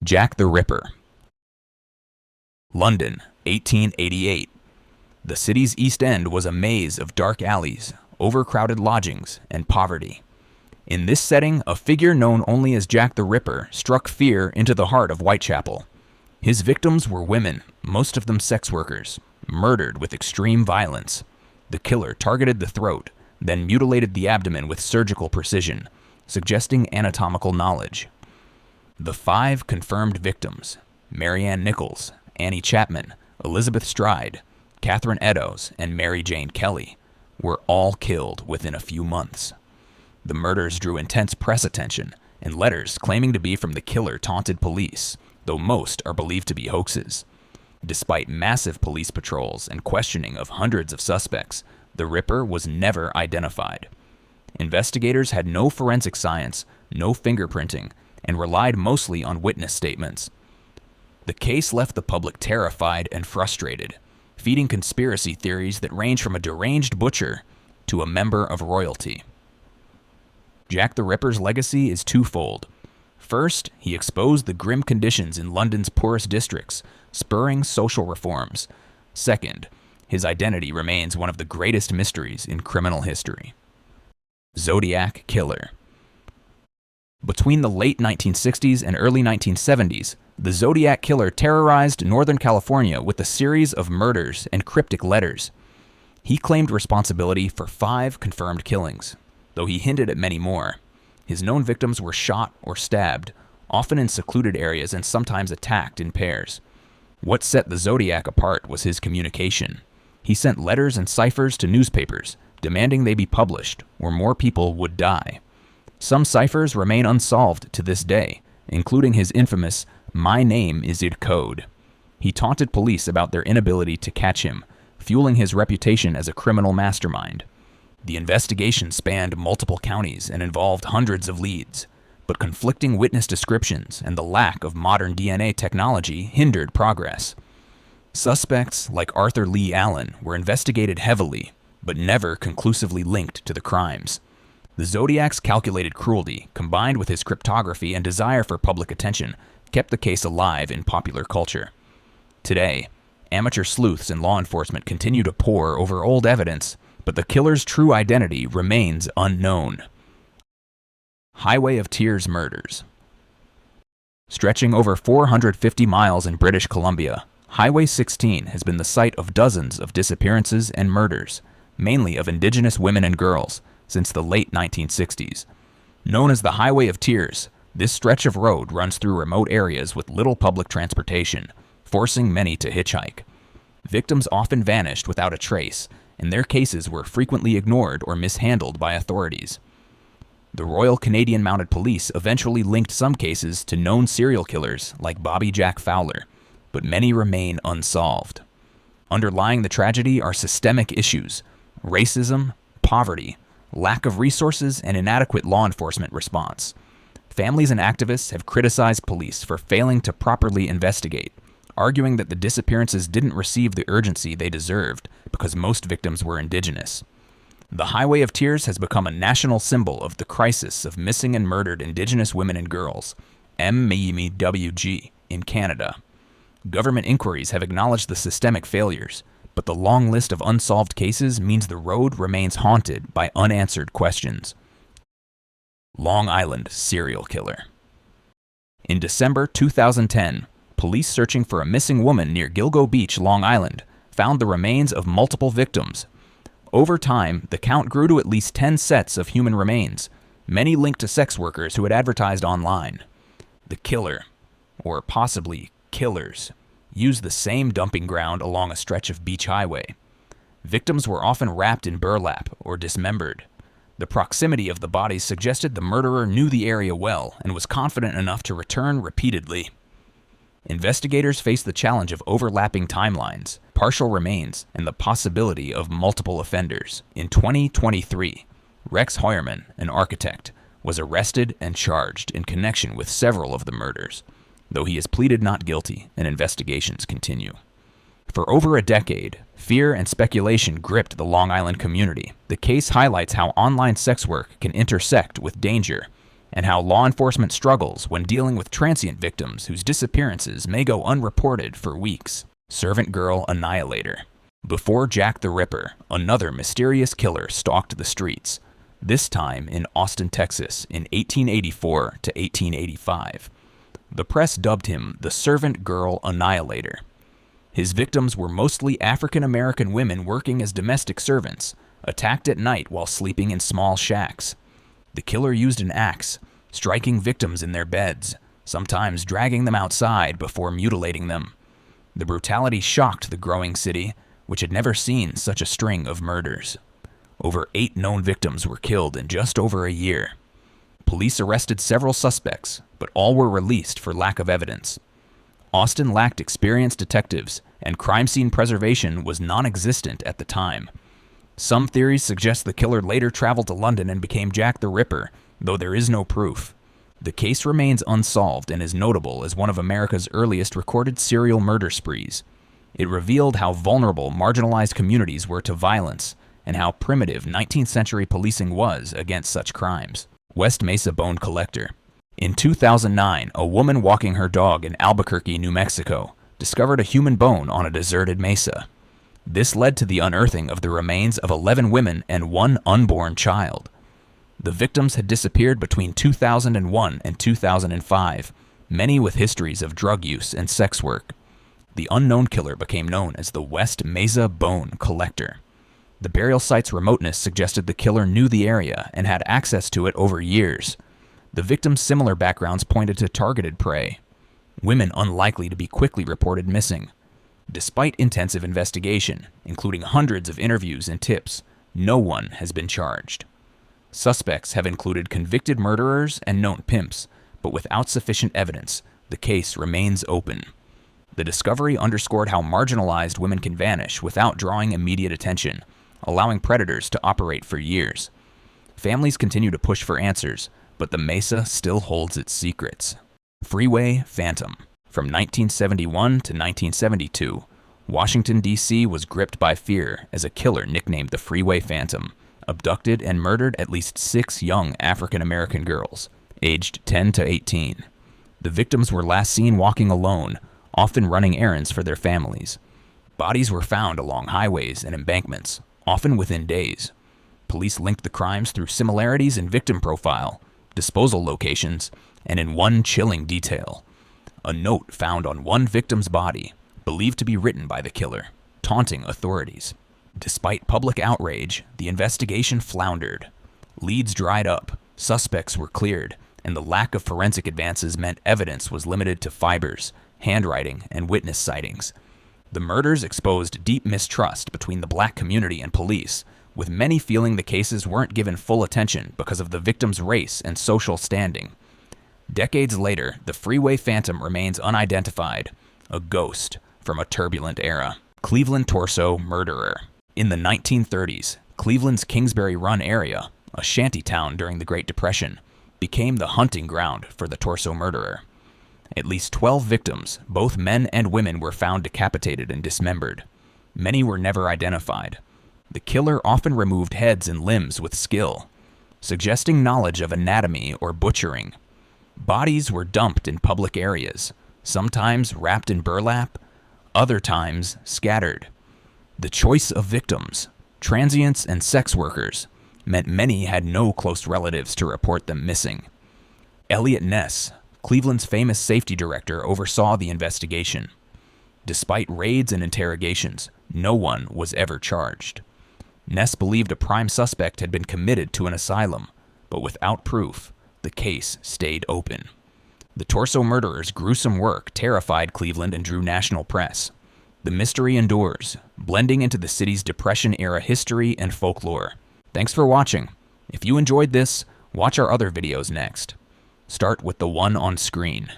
Jack the Ripper. London, 1888. The city's East End was a maze of dark alleys, overcrowded lodgings, and poverty. In this setting, a figure known only as Jack the Ripper struck fear into the heart of Whitechapel. His victims were women, most of them sex workers, murdered with extreme violence. The killer targeted the throat, then mutilated the abdomen with surgical precision, suggesting anatomical knowledge. The 5 confirmed victims, Marianne Nichols, Annie Chapman, Elizabeth Stride, Catherine Eddowes, and Mary Jane Kelly, were all killed within a few months. The murders drew intense press attention, and letters claiming to be from the killer taunted police, though most are believed to be hoaxes. Despite massive police patrols and questioning of hundreds of suspects, the Ripper was never identified. Investigators had no forensic science, no fingerprinting, and relied mostly on witness statements. The case left the public terrified and frustrated, feeding conspiracy theories that range from a deranged butcher to a member of royalty. Jack the Ripper's legacy is twofold. First, he exposed the grim conditions in London's poorest districts, spurring social reforms. Second, his identity remains one of the greatest mysteries in criminal history. Zodiac Killer. Between the late 1960s and early 1970s, the Zodiac Killer terrorized Northern California with a series of murders and cryptic letters. He claimed responsibility for 5 confirmed killings, though he hinted at many more. His known victims were shot or stabbed, often in secluded areas and sometimes attacked in pairs. What set the Zodiac apart was his communication. He sent letters and ciphers to newspapers, demanding they be published, or more people would die. Some ciphers remain unsolved to this day, including his infamous "My name is id code." He taunted police about their inability to catch him, fueling his reputation as a criminal mastermind. The investigation spanned multiple counties and involved hundreds of leads, but conflicting witness descriptions and the lack of modern DNA technology hindered progress. Suspects like Arthur Lee Allen were investigated heavily, but never conclusively linked to the crimes. The Zodiac's calculated cruelty, combined with his cryptography and desire for public attention, kept the case alive in popular culture. Today, amateur sleuths and law enforcement continue to pore over old evidence, but the killer's true identity remains unknown. Highway of Tears murders. Stretching over 450 miles in British Columbia, Highway 16 has been the site of dozens of disappearances and murders, mainly of Indigenous women and girls, since the late 1960s. Known as the Highway of Tears, this stretch of road runs through remote areas with little public transportation, forcing many to hitchhike. Victims often vanished without a trace, and their cases were frequently ignored or mishandled by authorities. The Royal Canadian Mounted Police eventually linked some cases to known serial killers like Bobby Jack Fowler, but many remain unsolved. Underlying the tragedy are systemic issues: racism, poverty, lack of resources, and inadequate law enforcement response. Families and activists have criticized police for failing to properly investigate, arguing that the disappearances didn't receive the urgency they deserved because most victims were Indigenous. The Highway of Tears has become a national symbol of the crisis of missing and murdered Indigenous women and girls, MWG, in Canada. Government inquiries have acknowledged the systemic failures, but the long list of unsolved cases means the road remains haunted by unanswered questions. Long Island serial killer. In December 2010, police searching for a missing woman near Gilgo Beach, Long Island, found the remains of multiple victims. Over time, the count grew to at least 10 sets of human remains, many linked to sex workers who had advertised online. The killer, or possibly killers, used the same dumping ground along a stretch of beach highway. Victims were often wrapped in burlap or dismembered. The proximity of the bodies suggested the murderer knew the area well and was confident enough to return repeatedly. Investigators faced the challenge of overlapping timelines, partial remains, and the possibility of multiple offenders. In 2023, Rex Heuermann, an architect, was arrested and charged in connection with several of the murders, though he has pleaded not guilty and investigations continue. For over a decade, fear and speculation gripped the Long Island community. The case highlights how online sex work can intersect with danger and how law enforcement struggles when dealing with transient victims whose disappearances may go unreported for weeks. Servant girl annihilator. Before Jack the Ripper, another mysterious killer stalked the streets, this time in Austin, Texas in 1884 to 1885. The press dubbed him the Servant Girl Annihilator. His victims were mostly African-American women working as domestic servants, attacked at night while sleeping in small shacks. The killer used an axe, striking victims in their beds, sometimes dragging them outside before mutilating them. The brutality shocked the growing city, which had never seen such a string of murders. Over 8 known victims were killed in just over a year. Police arrested several suspects, but all were released for lack of evidence. Austin lacked experienced detectives, and crime scene preservation was non-existent at the time. Some theories suggest the killer later traveled to London and became Jack the Ripper, though there is no proof. The case remains unsolved and is notable as one of America's earliest recorded serial murder sprees. It revealed how vulnerable marginalized communities were to violence and how primitive 19th century policing was against such crimes. West Mesa bone collector. In 2009, a woman walking her dog in Albuquerque, New Mexico, discovered a human bone on a deserted mesa. This led to the unearthing of the remains of 11 women and 1 unborn child. The victims had disappeared between 2001 and 2005, many with histories of drug use and sex work. The unknown killer became known as the West Mesa Bone Collector. The burial site's remoteness suggested the killer knew the area and had access to it over years. The victims' similar backgrounds pointed to targeted prey. Women unlikely to be quickly reported missing. Despite intensive investigation, including hundreds of interviews and tips, no one has been charged. Suspects have included convicted murderers and known pimps, but without sufficient evidence, the case remains open. The discovery underscored how marginalized women can vanish without drawing immediate attention, allowing predators to operate for years. Families continue to push for answers, but the Mesa still holds its secrets. Freeway Phantom. From 1971 to 1972, Washington, D.C. was gripped by fear as a killer nicknamed the Freeway Phantom abducted and murdered at least 6 young African-American girls, aged 10 to 18. The victims were last seen walking alone, often running errands for their families. Bodies were found along highways and embankments, often within days. Police linked the crimes through similarities in victim profile, disposal locations, and in one chilling detail: a note found on one victim's body, believed to be written by the killer, taunting authorities. Despite public outrage, the investigation floundered. Leads dried up, suspects were cleared, and the lack of forensic advances meant evidence was limited to fibers, handwriting, and witness sightings. The murders exposed deep mistrust between the black community and police, with many feeling the cases weren't given full attention because of the victim's race and social standing. Decades later, the Freeway Phantom remains unidentified, a ghost from a turbulent era. Cleveland torso murderer. In the 1930s, Cleveland's Kingsbury Run area, a shanty town during the Great Depression, became the hunting ground for the torso murderer. At least 12 victims, both men and women, were found decapitated and dismembered. Many were never identified. The killer often removed heads and limbs with skill, suggesting knowledge of anatomy or butchering. Bodies were dumped in public areas, sometimes wrapped in burlap, other times scattered. The choice of victims, transients and sex workers, meant many had no close relatives to report them missing. Elliot Ness, Cleveland's famous safety director, oversaw the investigation. Despite raids and interrogations, no one was ever charged. Ness believed a prime suspect had been committed to an asylum, but without proof, the case stayed open. The torso murderer's gruesome work terrified Cleveland and drew national press. The mystery endures, blending into the city's Depression-era history and folklore. Thanks for watching. If you enjoyed this, watch our other videos next. Start with the one on screen.